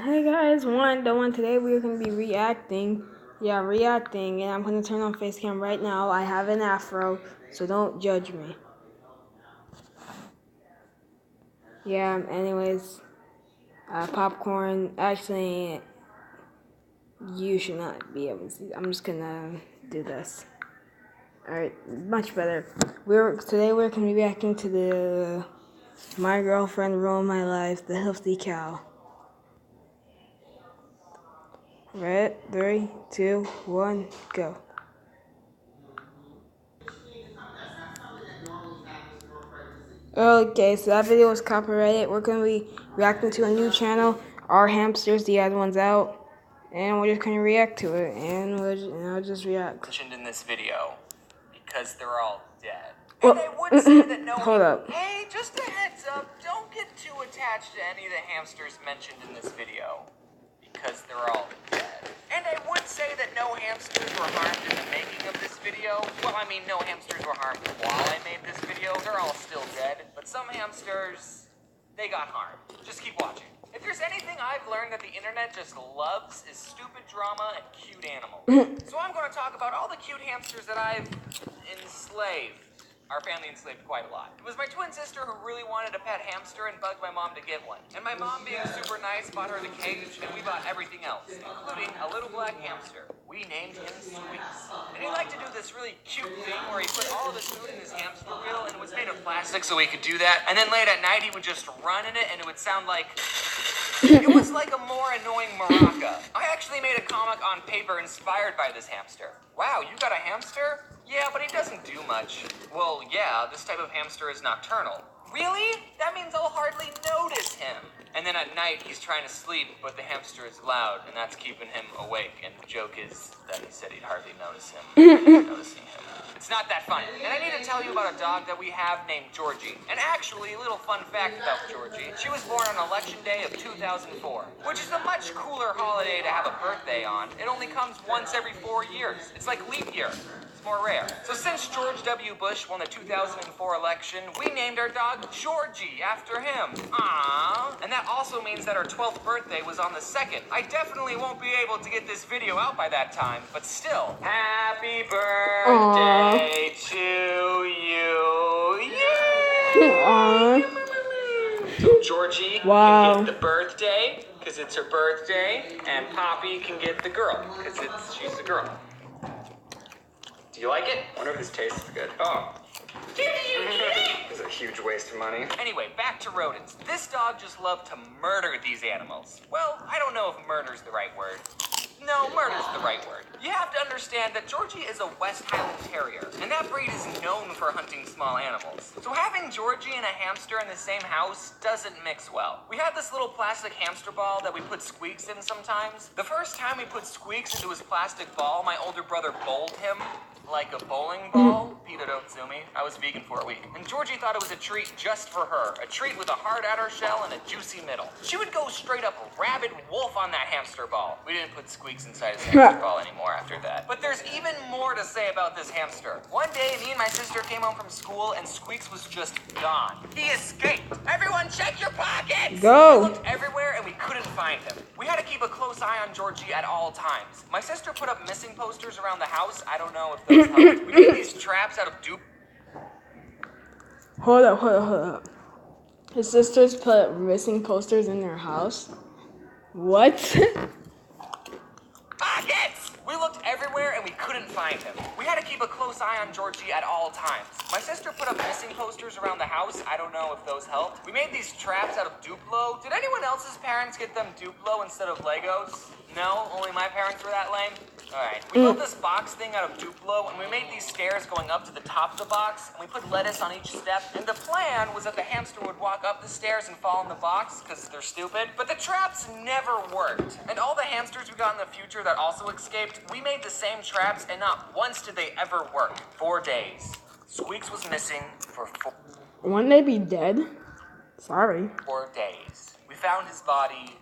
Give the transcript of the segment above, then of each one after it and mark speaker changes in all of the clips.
Speaker 1: Hey guys, today we're gonna be reacting. Yeah, reacting, and I'm gonna turn on Facecam right now. I have an afro, so don't judge me. Yeah, anyways, popcorn. Actually, you should not be able to see. I'm just gonna do this. Alright, much better. Today we're gonna be reacting to the My Girlfriend Ruined My Life, the Healthy Cow. Right? 3, 2, 1, go. Okay, so that video was copyrighted. We're going to be reacting to a new channel, Our Hamsters, the other one's out. And we're just going to react to it, and I'll just react.
Speaker 2: Mentioned in this video, because they're all dead.
Speaker 1: Well,
Speaker 2: And I would say that no
Speaker 1: hold up.
Speaker 2: Hey, just a heads up, don't get too attached to any of the hamsters mentioned in this video, because they're all dead. And I would say that no hamsters were harmed in the making of this video. Well, I mean, no hamsters were harmed while I made this video. They're all still dead. But some hamsters, they got harmed. Just keep watching. If there's anything I've learned that the internet just loves is stupid drama and cute animals. So I'm going to talk about all the cute hamsters that I've enslaved. Our family enslaved quite a lot. It was my twin sister who really wanted a pet hamster and bugged my mom to get one. And my mom, being super nice, bought her the cage, and we bought everything else, including a little black hamster. We named him Squeaks. And he liked to do this really cute thing where he put all of his food in his hamster wheel, and it was made of plastic so he could do that. And then late at night, he would just run in it, and it would sound like... It was like a more annoying maraca. I actually made a comic on paper inspired by this hamster. Wow, you got a hamster? Yeah, but he doesn't do much. Well, yeah, this type of hamster is nocturnal. Really? That means I'll hardly notice him. And then at night, he's trying to sleep, but the hamster is loud, and that's keeping him awake. And the joke is that he said he'd hardly notice him. Noticing him. It's not that funny. And I need to tell you about a dog that we have named Georgie. And actually, a little fun fact about Georgie. She was born on Election Day of 2004, which is a much cooler holiday to have a birthday on. It only comes once every 4 years. It's like leap year. More rare. So since George W. Bush won the 2004 election, we named our dog Georgie after him. Aww. And that also means that our 12th birthday was on the 2nd. I definitely won't be able to get this video out by that time, but still, happy birthday to you. Yay! So Georgie can get the birthday, because it's her birthday, and Poppy can get the girl, because she's a girl. Do you like it? I wonder if this tastes good. Oh. It's a huge waste of money. Anyway, back to rodents. This dog just loved to murder these animals. Well, I don't know if murder's the right word. No, murder's the right word. You have to understand that Georgie is a West Highland Terrier, and that breed is known for hunting small animals. So having Georgie and a hamster in the same house doesn't mix well. We had this little plastic hamster ball that we put Squeaks in sometimes. The first time we put Squeaks into his plastic ball, my older brother bowled him like a bowling ball. Peter, don't sue me. I was vegan for a week. And Georgie thought it was a treat just for her. A treat with a hard outer shell and a juicy middle. She would go straight up rabid wolf on that hamster ball. We didn't put Squeaks inside his hamster ball anymore after that. But there's even more to say about this hamster. One day, me and my sister came home from school and Squeaks was just gone. He escaped. Everyone check your pockets!
Speaker 1: Go!
Speaker 2: We looked everywhere and we couldn't find him. We had to keep a close eye on Georgie at all times. My sister put up missing posters around the house. I don't know if those helped. We made these traps out of dupe.
Speaker 1: Hold up. His sisters put missing posters in their house? What?
Speaker 2: Pockets! We looked everywhere and we couldn't find him. We had to keep a close eye on Georgie at all times. My sister put up missing posters around the house. I don't know if those helped. We made these traps out of Duplo. Did anyone else's parents get them Duplo instead of Legos? No? Only my parents were that lame? Alright, we built this box thing out of Duplo, and we made these stairs going up to the top of the box, and we put lettuce on each step, and the plan was that the hamster would walk up the stairs and fall in the box, because they're stupid, but the traps never worked. And all the hamsters we got in the future that also escaped, we made the same traps, and not once did they ever work. 4 days. Squeaks was missing for 4...
Speaker 1: Wouldn't they be dead? Sorry.
Speaker 2: 4 days. We found his body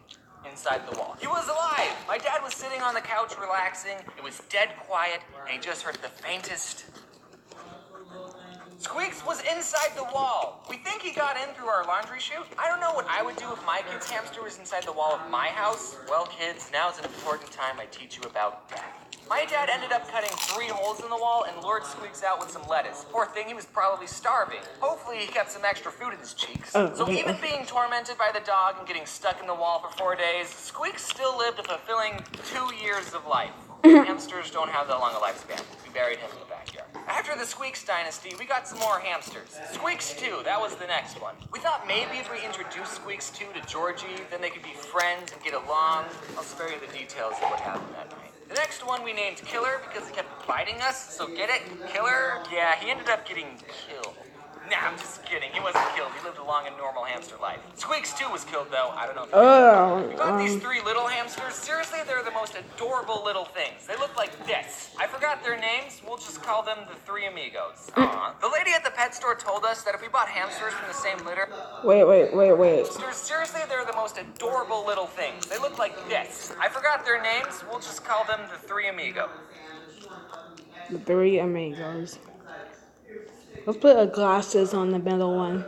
Speaker 2: inside the wall. He was alive! My dad was sitting on the couch relaxing. It was dead quiet, and he just heard the faintest Squeaks was inside the wall. We think he got in through our laundry chute. I don't know what I would do if my kid's hamster was inside the wall of my house. Well, kids, now's an important time I teach you about death. My dad ended up cutting 3 holes in the wall and lured Squeaks out with some lettuce. Poor thing, he was probably starving. Hopefully he kept some extra food in his cheeks. So even being tormented by the dog and getting stuck in the wall for 4 days, Squeaks still lived a fulfilling 2 years of life. Hamsters don't have that long a lifespan. We buried him in the backyard. After the Squeaks dynasty, we got some more hamsters. Squeaks 2, that was the next one. We thought maybe if we introduced Squeaks 2 to Georgie, then they could be friends and get along. I'll spare you the details of what happened that night. The next one we named Killer because he kept biting us, so get it? Killer? Yeah, he ended up getting killed. Nah, I'm just kidding. He wasn't killed. He lived a long and normal hamster life. Squeaks 2 was killed, though. I don't know if you know. We got these 3 little hamsters. Seriously, they're the most adorable little things. They look like this. I forgot their names. We'll just call them the 3 amigos. The lady at the pet store told us that if we bought hamsters from the same litter...
Speaker 1: Wait.
Speaker 2: Seriously, they're the most adorable little things. They look like this. I forgot their names. We'll just call them the 3 amigos.
Speaker 1: The 3 amigos. Let's put glasses on the middle one.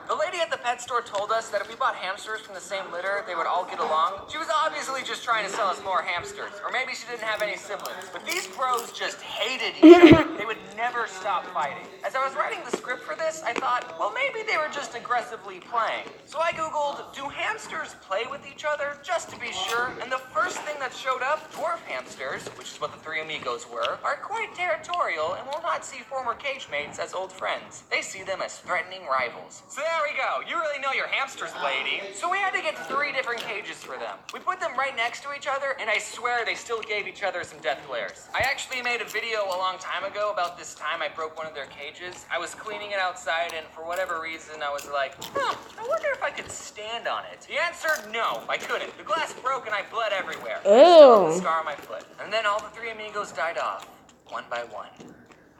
Speaker 2: The lady at the pet store told us that if we bought hamsters from the same litter, they would all get along. She was obviously just trying to sell us more hamsters, or maybe she didn't have any siblings. But these bros just hated each other. They would never stop fighting. As I was writing the script for this, I thought, well, maybe they were just aggressively playing. So I googled, do hamsters play with each other? Just to be sure. And the first thing that showed up, dwarf hamsters, which is what the 3 amigos were, are quite territorial and will not see former cage mates as old friends. They see them as threatening rivals. So there we go. You really know your hamsters, lady. So we had to get 3 different cages for them. We put them right next to each other, and I swear they still gave each other some death glares. I actually made a video a long time ago about this time I broke one of their cages. I was cleaning it outside, and for whatever reason, I was like, I wonder if I could stand on it. The answer, no, I couldn't. The glass broke, and I bled everywhere. I still have a scar on my foot. And then all the 3 amigos died off, one by one.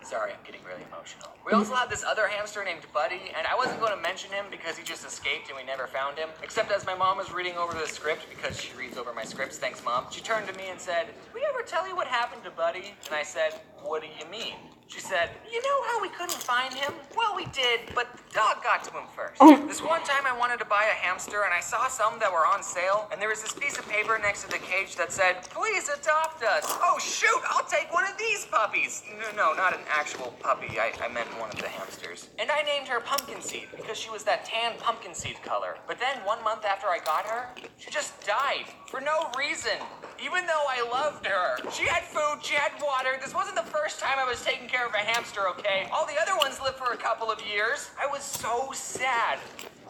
Speaker 2: Sorry, I'm getting really emotional. We also had this other hamster named Buddy, and I wasn't going to mention him because he just escaped and we never found him. Except as my mom was reading over the script, because she reads over my scripts, thanks Mom, she turned to me and said, "Did we ever tell you what happened to Buddy?" And I said, "What do you mean?" She said, "You know how we couldn't find him? Well, we did, but the dog got to him first." This one time I wanted to buy a hamster and I saw some that were on sale, and there was this piece of paper next to the cage that said, "Please adopt us." Oh shoot, I'll take one of these puppies. No, not an actual puppy. I meant one of the hamsters. And I named her Pumpkin Seed because she was that tan pumpkin seed color. But then 1 month after I got her, she just died for no reason. Even though I loved her. She had food, she had water. This wasn't the first time I was taking care of a hamster, okay? All the other ones lived for a couple of years. I was so sad.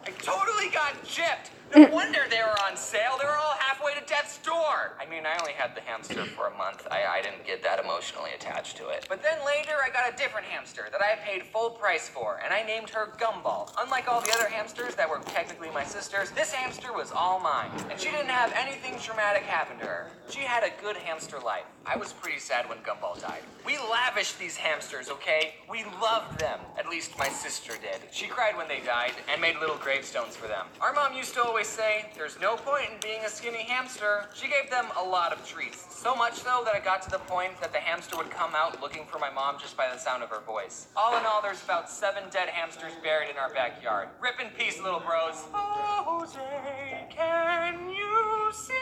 Speaker 2: I totally got gypped. No wonder they were on sale. They were all halfway to death's door. I mean, I only had the hamster for a month. I didn't get that emotionally attached to it. But then later, I got a different hamster that I paid full price for, and I named her Gumball. Unlike all the other hamsters that were technically my sisters, this hamster was all mine, and she didn't have anything traumatic happen to her. She had a good hamster life. I was pretty sad when Gumball died. We lavished these hamsters, okay? We loved them. At least my sister did. She cried when they died and made little gravestones for them. Our mom used to always say, there's no point in being a skinny hamster. She gave them a lot of treats. So much, though, that it got to the point that the hamster would come out looking for my mom just by the sound of her voice. All in all, there's about 7 dead hamsters buried in our backyard. Rip in peace, little bros. Oh, Jose, can you see?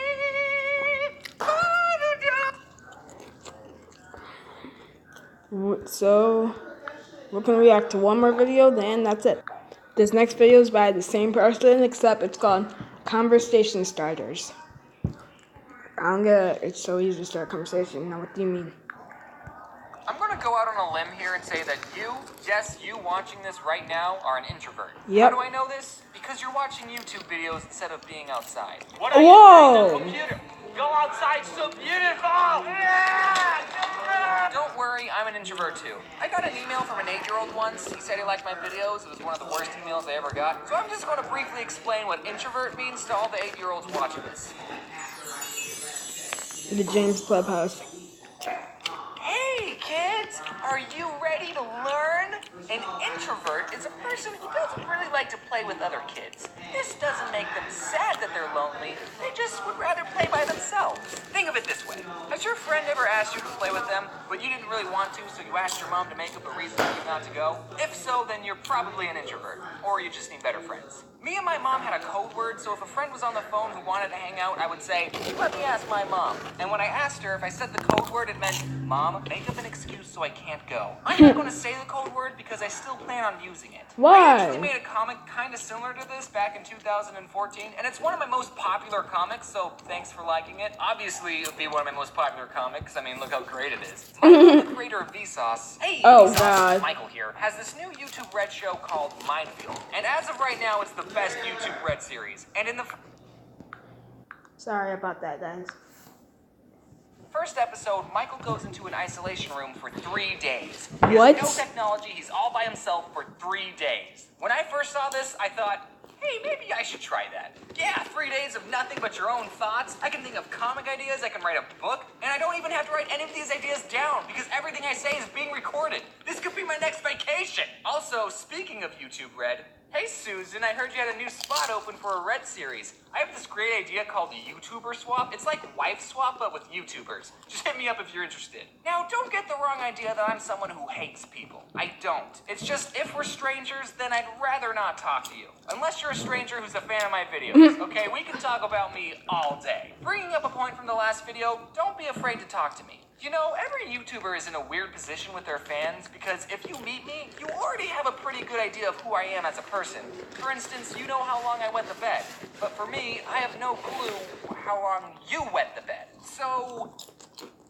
Speaker 1: So, we're going to react to one more video, then that's it. This next video is by the same person, except it's called Conversation Starters. It's so easy to start a conversation. Now, what do you mean?
Speaker 2: I'm going to go out on a limb here and say that you, yes, you watching this right now, are an introvert.
Speaker 1: Yep.
Speaker 2: How do I know this? Because you're watching YouTube videos instead of being outside.
Speaker 3: What are you doing on the computer? Go outside, so beautiful! Yeah!
Speaker 2: Don't worry, I'm an introvert too. I got an email from an 8-year-old once. He said he liked my videos. It was one of the worst emails I ever got. So I'm just going to briefly explain what introvert means to all the 8-year-olds watching this.
Speaker 1: The James Clubhouse.
Speaker 2: Hey kids, are you ready to learn? An introvert is a person who doesn't really like to play with other kids. This doesn't make them sad that they're they're lonely. They just would rather play by themselves. Think of it this way. Has your friend ever asked you to play with them, but you didn't really want to, so you asked your mom to make up a reason for you not to go? If so, then you're probably an introvert, or you just need better friends. Me and my mom had a code word, so if a friend was on the phone who wanted to hang out, I would say, let me ask my mom. And when I asked her, if I said the code word, it meant, Mom, make up an excuse so I can't go. I'm not going to say the code word because I still plan on using it.
Speaker 1: Why?
Speaker 2: I actually made a comic kind of similar to this back in 2014, and it's one of my most popular comics, so thanks for liking it. Obviously, it would be one of my most popular comics. I mean, look how great it is. Michael, the creator of Vsauce, hey,
Speaker 1: Oh,
Speaker 2: Vsauce,
Speaker 1: God.
Speaker 2: Michael here, has this new YouTube Red show called Minefield. And as of right now, it's the best YouTube Red series. And in the
Speaker 1: Sorry about that, guys.
Speaker 2: first episode, Michael goes into an isolation room for 3 days.
Speaker 1: What?
Speaker 2: He has no technology, he's all by himself for 3 days. When I first saw this, I thought, hey, maybe I should try that. Yeah, 3 days of nothing but your own thoughts. I can think of comic ideas, I can write a book, and I don't even have to write any of these ideas down because everything I say is being recorded. This could be my next vacation. Also, speaking of YouTube Red, hey Susan, I heard you had a new spot open for a Red series. I have this great idea called YouTuber Swap. It's like Wife Swap, but with YouTubers. Just hit me up if you're interested. Now, don't get the wrong idea that I'm someone who hates people. I don't. It's just, if we're strangers, then I'd rather not talk to you. Unless you're a stranger who's a fan of my videos. Okay, we can talk about me all day. Bringing up a point from the last video, don't be afraid to talk to me. You know, every YouTuber is in a weird position with their fans because if you meet me, you already have a pretty good idea of who I am as a person. For instance, you know how long I wet the bed. But for me, I have no clue how long you wet the bed. So,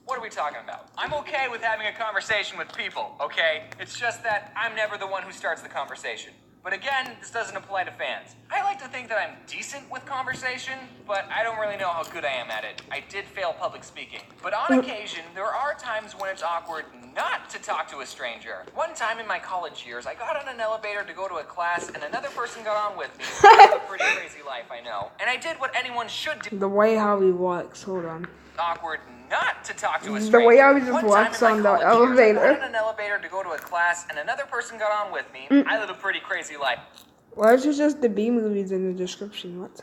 Speaker 2: what are we talking about? I'm okay with having a conversation with people, okay? It's just that I'm never the one who starts the conversation. But again, this doesn't apply to fans. I like to think that I'm decent with conversation, but I don't really know how good I am at it. I did fail public speaking. But on occasion, there are times when it's awkward not to talk to a stranger. One time in my college years, I got on an elevator to go to a class, and another person got on with me. It's a pretty crazy life, I know. And I did what anyone should do.
Speaker 1: The way how he walks, hold on.
Speaker 2: Awkward not to talk to a
Speaker 1: The
Speaker 2: stranger.
Speaker 1: way how he just
Speaker 2: One time
Speaker 1: walks
Speaker 2: in my
Speaker 1: on the
Speaker 2: college years, I got
Speaker 1: elevator.
Speaker 2: on an elevator to go to a class, and another person got on with me. I live a pretty crazy life.
Speaker 1: Why is it just the B movies in the description? What?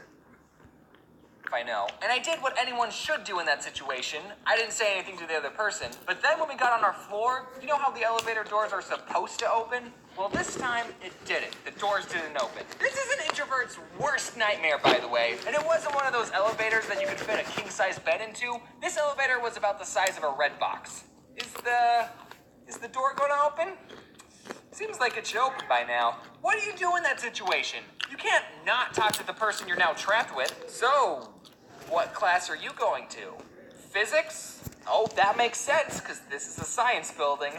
Speaker 2: I know. And I did what anyone should do in that situation. I didn't say anything to the other person. But then when we got on our floor, you know how the elevator doors are supposed to open? Well, this time it didn't. The doors didn't open. This is an introvert's worst nightmare, by the way. And it wasn't one of those elevators that you could fit a king-size bed into. This elevator was about the size of a red box. Is the door going to open? Seems like it should open by now. What do you do in that situation? You can't not talk to the person you're now trapped with. So, what class are you going to? Physics? Oh, that makes sense, because this is a science building.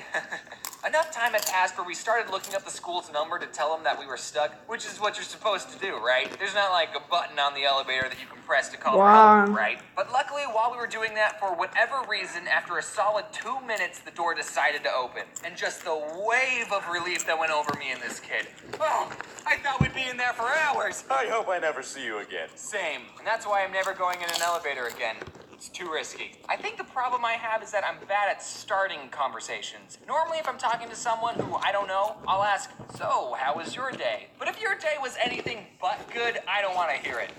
Speaker 2: Enough time had passed where we started looking up the school's number to tell them that we were stuck, which is what you're supposed to do, right? There's not like a button on the elevator that you can press to call for help, right? But luckily, while we were doing that, for whatever reason, after a solid 2 minutes, the door decided to open. And just the wave of relief that went over me and this kid. Oh, I thought we'd be in there for hours.
Speaker 4: I hope I never see you again.
Speaker 2: Same. And that's why I'm never going in an elevator again. It's too risky. I think the problem I have is that I'm bad at starting conversations. Normally, if I'm talking to someone who I don't know, I'll ask, so, how was your day? But if your day was anything but good, I don't want to hear it.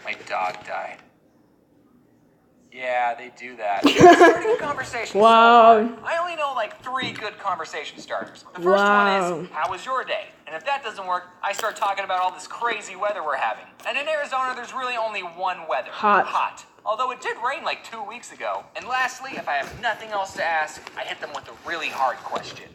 Speaker 2: My dog died. Yeah, they do that. Starting a conversation is so hard. I only know like 3 good conversation starters. The first one is, how was your day? And if that doesn't work, I start talking about all this crazy weather we're having. And in Arizona, there's really only one weather. Hot. Although it did rain like 2 weeks ago. And lastly, if I have nothing else to ask, I hit them with a really hard question.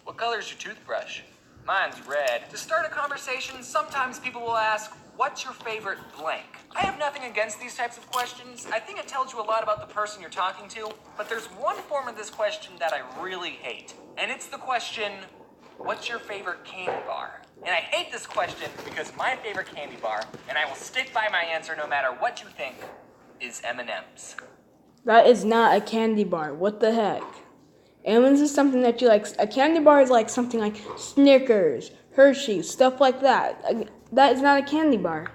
Speaker 2: What color is your toothbrush? Mine's red. To start a conversation, sometimes people will ask, what's your favorite blank? I have nothing against these types of questions. I think it tells you a lot about the person you're talking to. But there's one form of this question that I really hate. And it's the question, what's your favorite candy bar? And I hate this question because my favorite candy bar, and I will stick by my answer no matter what you think, is M&M's.
Speaker 1: That is not a candy bar. What the heck? M&M's is something that you like. A candy bar is like something like Snickers, Hershey's, stuff like that. That is not a candy bar.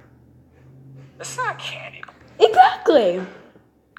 Speaker 2: It's not candy
Speaker 1: Exactly.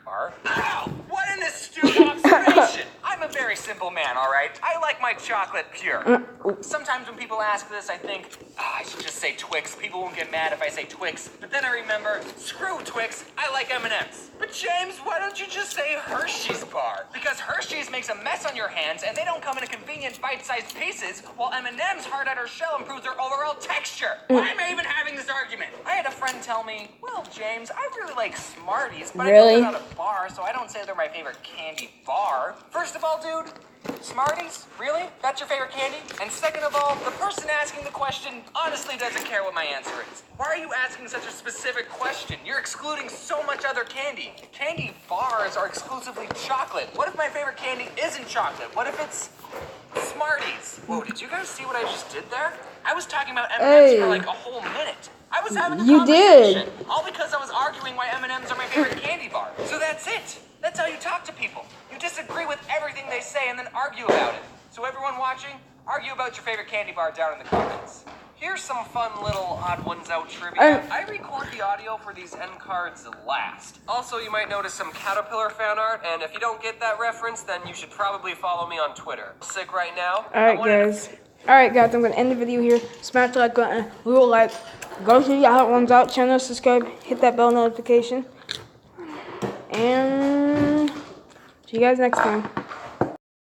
Speaker 2: bar. Ow! What an astute observation! I'm I'm a very simple man, all right? I like my chocolate pure. Sometimes when people ask this, I think, I should just say Twix. People won't get mad if I say Twix. But then I remember, screw Twix, I like M&Ms. But James, why don't you just say Hershey's bar? Because Hershey's makes a mess on your hands, and they don't come in a convenient bite-sized pieces, while M&M's hard outer shell improves their overall texture. Why am I even having this argument? I had a friend tell me, well, James, I really like Smarties, but
Speaker 1: Really?
Speaker 2: I know they're not a bar, so I don't say they're my favorite candy bar. First of all, dude, Smarties? Really? That's your favorite candy? And second of all, the person asking the question honestly doesn't care what my answer is. Why are you asking such a specific question? You're excluding so much other candy. Candy bars are exclusively chocolate. What if my favorite candy isn't chocolate? What if it's Smarties? Whoa, did you guys see what I just did there? I was talking about M&Ms for like a whole minute. I was having a
Speaker 1: You did.
Speaker 2: conversation. All because I was arguing why M&Ms are my favorite candy bar. So that's it. That's how you talk to people. You disagree with everything they say and then argue about it. So everyone watching, argue about your favorite candy bar down in the comments. Here's some fun little odd ones out trivia. I record the audio for these end cards last. Also, you might notice some Caterpillar fan art, and if you don't get that reference, then you should probably follow me on Twitter. Sick right now?
Speaker 1: Alright guys, I'm gonna end the video here. Smash the like button, leave a like, go to the other ones out, channel, subscribe, hit that bell notification. And see you guys next time.